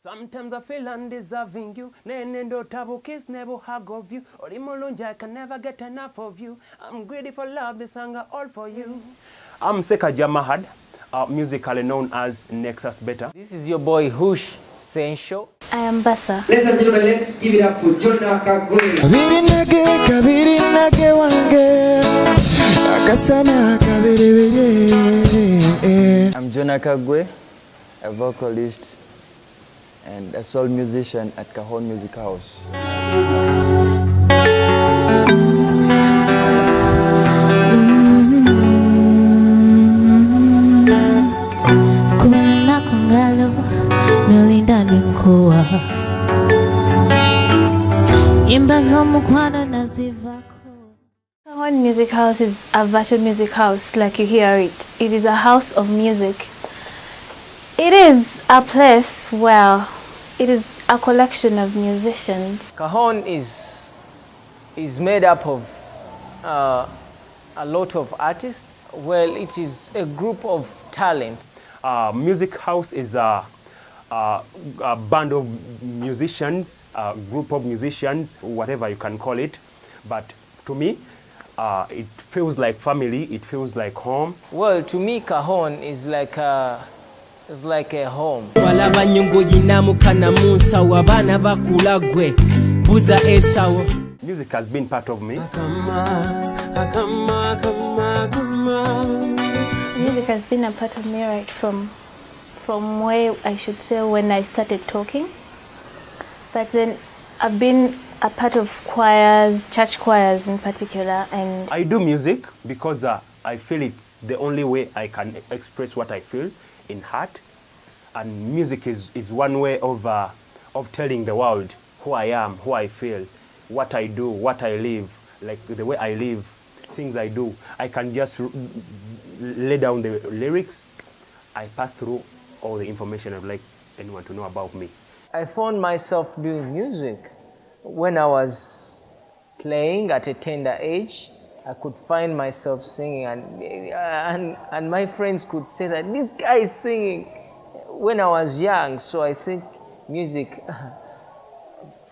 Sometimes I feel undeserving you. Nenendo tabu kiss, never hug of you. Orimolonja, I can never get enough of you. I'm greedy for love, this hunger all for you. I'm Seka Jamahad, musically known as Nexus Better. This is your boy Hush Sensho. I am Bassa. Ladies and gentlemen, let's give it up for Jonah Kagwe. I'm Jonah Kagwe, a vocalist and a soul musician at Kahon Music House. Kahon Music House is a virtual music house, like you hear it. It is a house of music. It is a place where it is a collection of musicians. Kahon is made up of a lot of artists. Well, it is a group of talent. Music house is a band of musicians, a group of musicians, whatever you can call it. But to me, it feels like family, it feels like home. Well, to me, Kahon is like a home. Music has been part of me. Music has been a part of me right from where I should say when I started talking. But then I've been a part of choirs, church choirs in particular. And I do music because I feel it's the only way I can express what I feel in heart, and music is one way of telling the world who I am, who I feel, what I do, what I live, like the way I live, things I do. I can just lay down the lyrics. I pass through all the information I'd like anyone to know about me. I found myself doing music when I was playing at a tender age. I could find myself singing, and my friends could say that this guy is singing when I was young. So I think music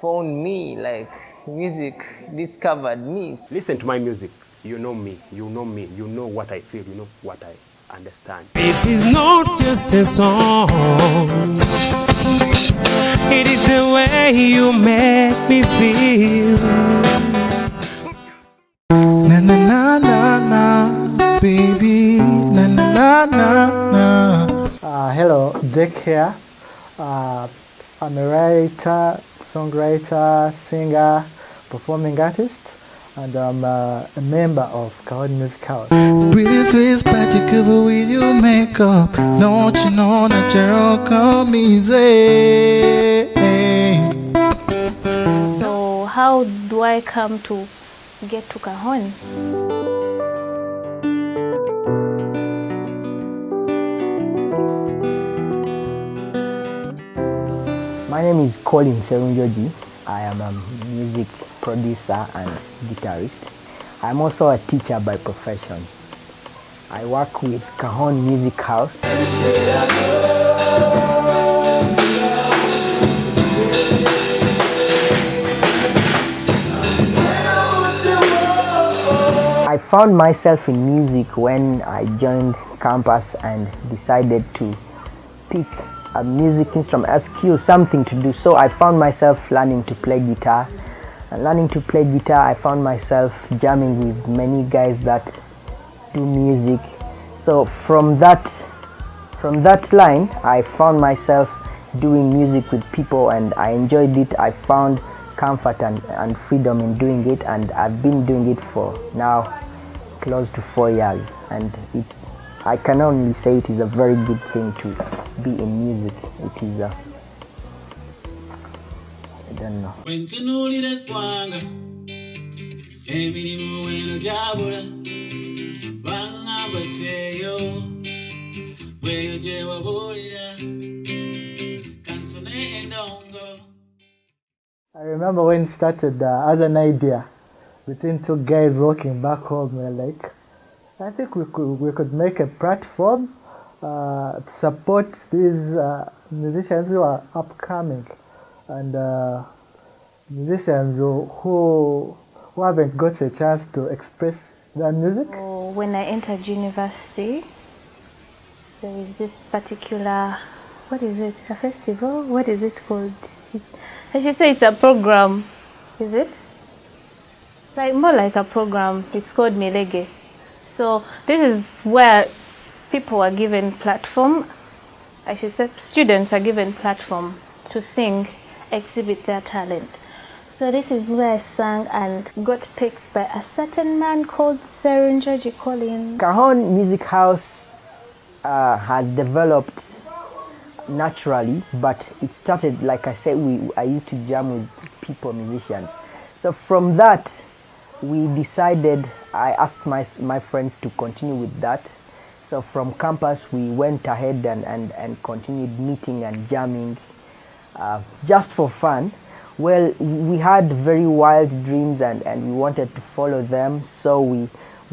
found me, like music discovered me. Listen to my music. You know me, you know me, you know what I feel, you know what I understand. This is not just a song. It is the way you make me feel. Na na na na na, baby. Na na na na na. Hello, Dick here. I'm a writer, songwriter, singer, performing artist, and I'm a member of Kahon Music House. Pretty face, but you cover with your makeup. Don't you know that you're all come easy? so how do I come to get to Kahon? My name is Colin Serunjoji. I am a music producer and guitarist. I'm also a teacher by profession. I work with Kahon Music House. I found myself in music when I joined campus and decided to pick a music instrument, a skill, something to do. So I found myself learning to play guitar. And learning to play guitar, I found myself jamming with many guys that do music. So from that line, I found myself doing music with people, and I enjoyed it. I found comfort and freedom in doing it, and I've been doing it for now close to 4 years. And I can only say it is a very good thing to be in music. It is I don't know. I remember when it started as an idea between two guys walking back home. We're like, I think we could make a platform support these musicians who are upcoming and musicians who haven't got a chance to express their music. When I entered university, there is this particular, what is it, a festival? What is it called? I should say it's a program, is it? Like more like a program. It's called Milege. So this is where people are given platform. I should say students are given platform to sing, exhibit their talent. So this is where I sang and got picked by a certain man called Serunjoji Collins. Cajon Music House has developed naturally, but it started, like I said, I used to jam with people, musicians. So from that, we decided, I asked my friends to continue with that. So from campus, we went ahead and continued meeting and jamming just for fun. Well, we had very wild dreams and we wanted to follow them, so we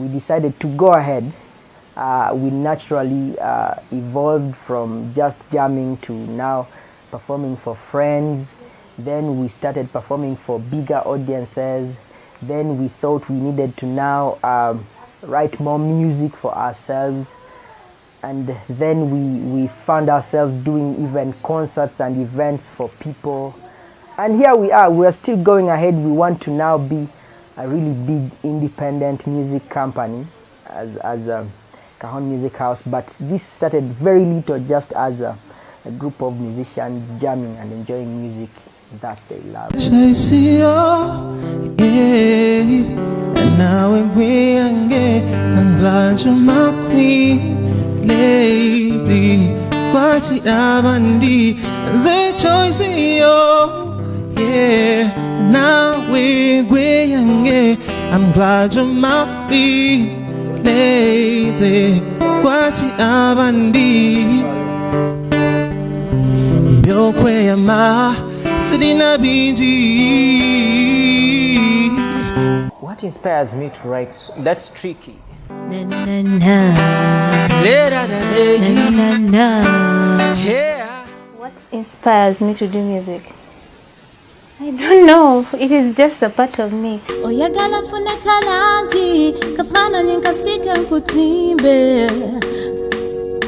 decided to go ahead. We naturally evolved from just jamming to now performing for friends. Then we started performing for bigger audiences. Then we thought we needed to now write more music for ourselves. And then we found ourselves doing even concerts and events for people. And here we are still going ahead. We want to now be a really big independent music company as a Cajon Music House. But this started very little, just as a group of musicians jamming and enjoying music that they love. And now I'm glad you're my queen, lady. Kwachi abandi, the choice is yours. Yeah, now I'm glad you're my queen, lady. Kwachi abandi, yokwe yama, sudina bindi. What inspires me to write? That's tricky. Na, na, na. Na, na, na. Yeah. What inspires me to do music? I don't know. It is just a part of me. Oyagala funa kalaji kafana ninkasika kutimbe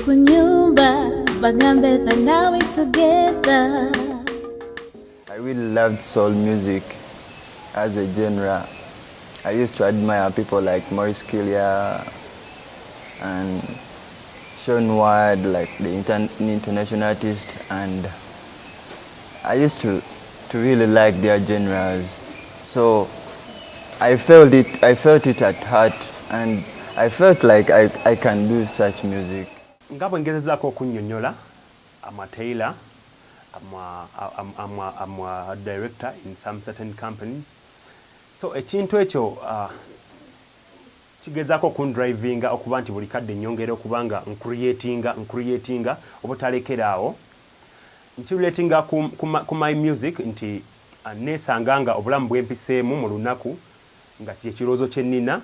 kunyumba bagambe now we together. I really loved soul music as a genre. I used to admire people like Maurice Killier and Sean Ward, like the international artist, and I used to really like their genres. So I felt it at heart, and I felt like I can do such music. Ngabo ngezezaako okunnyonnyola, I'm a tailor, I'm a director in some certain companies. So ekintu ekyo kigezaako okundrivinga okuba nti buli kadde nnyongera okubanga ncreatinga obutalekeraawo ntirelatinga ku my music nti neesanganga obulamu bwempiseemu mu lunaku nga kyekirowoozo kye nnina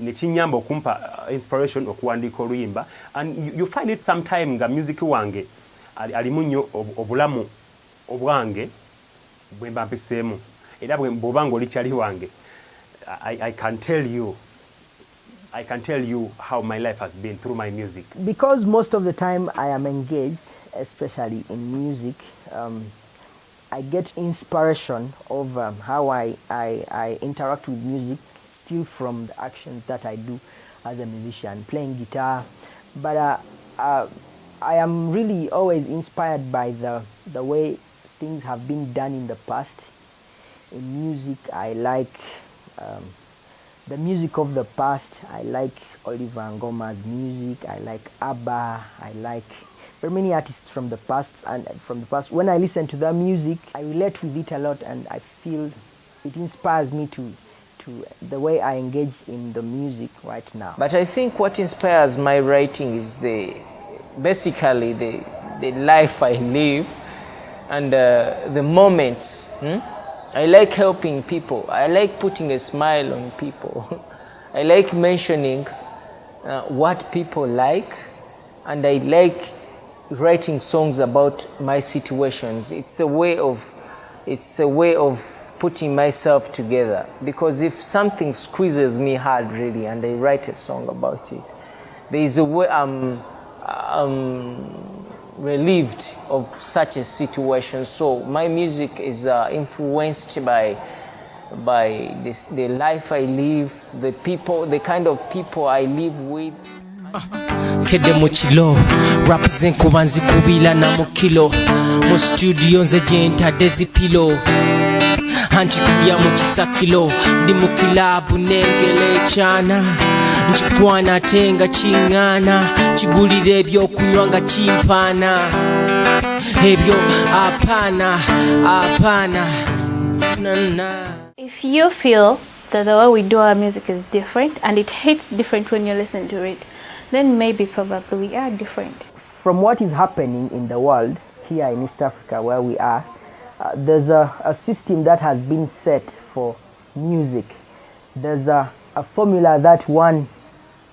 ne kinyamba okumpa inspiration okuwandiika oluyimba, and you find it sometime nga music wange alimu nnyo obulamu obwange bwe mba mpiseemu. Era bw'obanga oli kyali wange, I can tell you how my life has been through my music. Because most of the time I am engaged, especially in music, I get inspiration of how I interact with music still from the actions that I do as a musician, playing guitar. But I am really always inspired by the way things have been done in the past. In music, I like the music of the past. I like Oliver Ngoma's music. I like ABBA. I like very many artists from the past. And from the past, when I listen to their music, I relate with it a lot, and I feel it inspires me to the way I engage in the music right now. But I think what inspires my writing is basically the life I live and the moments. I like helping people. I like putting a smile on people. I like mentioning what people like and I like writing songs about my situations. It's a way of putting myself together, because if something squeezes me hard really and I write a song about it, there is a way I'm relieved of such a situation. So my music is influenced by the life I live, the people, the kind of people I live with. Kede mu kilo rap zenkuba nzikubira na mu kilo mu studio nze gye ntadde zipilo anti kubya mu kisakilo ndi mu kilabu nengele ekyana nkikwana ate nga kiŋŋaana kigulira ebyokunywa nga kimpaana ebyo apaana nana. If you feel that the way we do our music is different and it hits different when you listen to it, then maybe probably we are different. From what is happening in the world, here in East Africa where we are, there's a system that has been set for music. There's a formula that one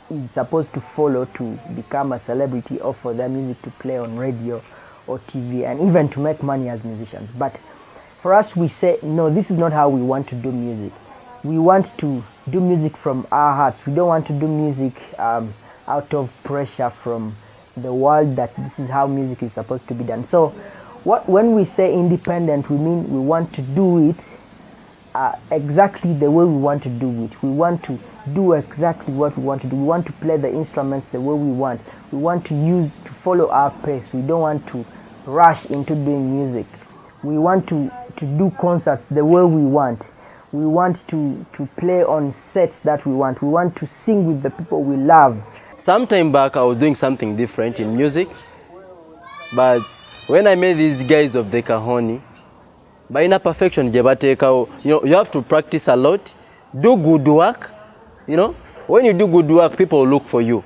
is supposed to follow to become a celebrity or for their music to play on radio or TV and even to make money as musicians. But for us, we say, no, this is not how we want to do music. We want to do music from our hearts. We don't want to do music out of pressure from the world that this is how music is supposed to be done. So when we say independent, we mean we want to do it exactly the way we want to do it. We want to do exactly what we want to do. We want to play the instruments the way we want. We want to follow our pace. We don't want to rush into doing music. We want to do concerts the way we want. We want to play on sets that we want. We want to sing with the people we love. Some time back, I was doing something different in music, but when I met these guys of the Kahoni, by inner perfection, you have to practice a lot, do good work. When you do good work, people look for you.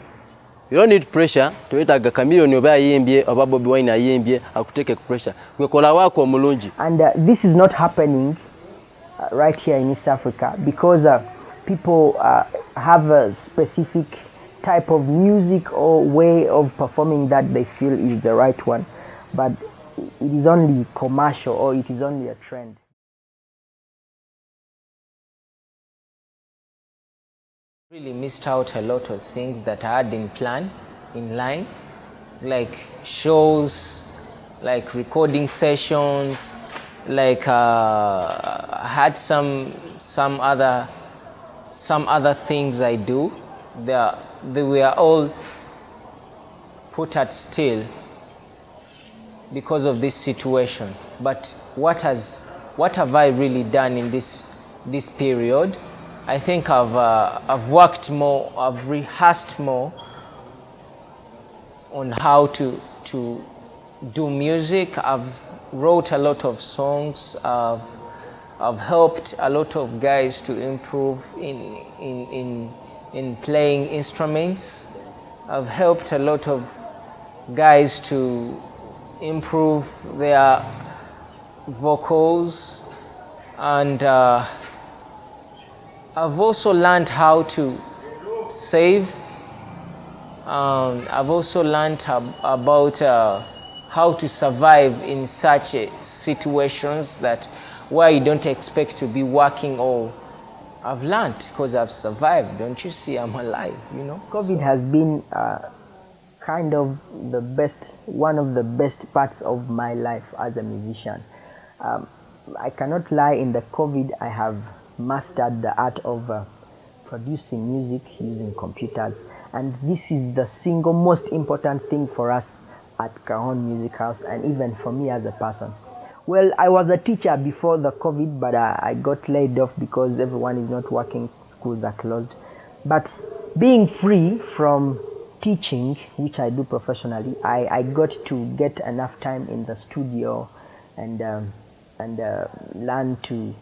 You don't need pressure to eat a chameleon oba yembye oba Bobby Wine yembye akuteke pressure. Wekola wako omulungi. And this is not happening right here in East Africa because people have a specific type of music or way of performing that they feel is the right one, but it is only commercial or it is only a trend. Really missed out a lot of things that I had in line, like shows, like recording sessions, like I had some other things I do. They were all put at still because of this situation. But what have I really done in this period? I think I've worked more, I've rehearsed more on how to do music. I've wrote a lot of songs. I've helped a lot of guys to improve in playing instruments. I've helped a lot of guys to improve their vocals, and I've also learned how to save. I've also learned about how to survive in such situations where you don't expect to be working. Or I've learned because I've survived. Don't you see? I'm alive. COVID has been kind of one of the best parts of my life as a musician. I cannot lie. In the COVID, I have mastered the art of producing music using computers, and this is the single most important thing for us at Kahon Music House, and even for me as a person. Well, I was a teacher before the COVID, but I got laid off because everyone is not working, schools are closed. But being free from teaching, which I do professionally, I got to get enough time in the studio and learn to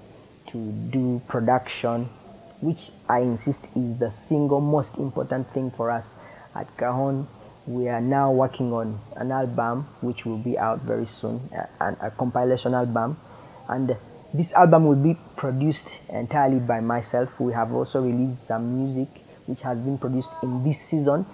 do production, which I insist is the single most important thing for us at Kahon. We are now working on an album which will be out very soon, a compilation album, and this album will be produced entirely by myself. We have also released some music which has been produced in this season,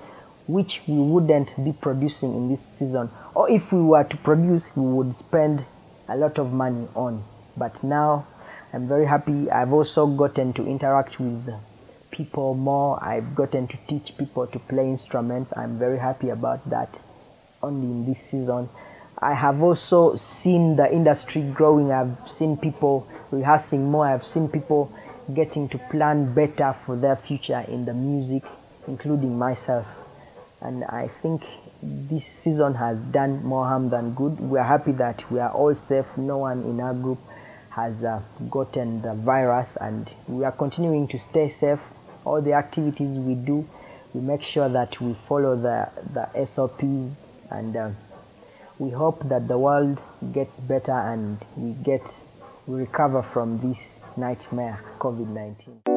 which we wouldn't be producing in this season. Or if we were to produce, we would spend a lot of money on. But now I'm very happy. I've also gotten to interact with people more. I've gotten to teach people to play instruments. I'm very happy about that only in this season. I have also seen the industry growing. I've seen people rehearsing more. I've seen people getting to plan better for their future in the music, including myself. And I think this season has done more harm than good. We are happy that we are all safe. No one in our group has gotten the virus, and we are continuing to stay safe. All the activities we do, we make sure that we follow the SOPs, and we hope that the world gets better and we recover from this nightmare, COVID-19.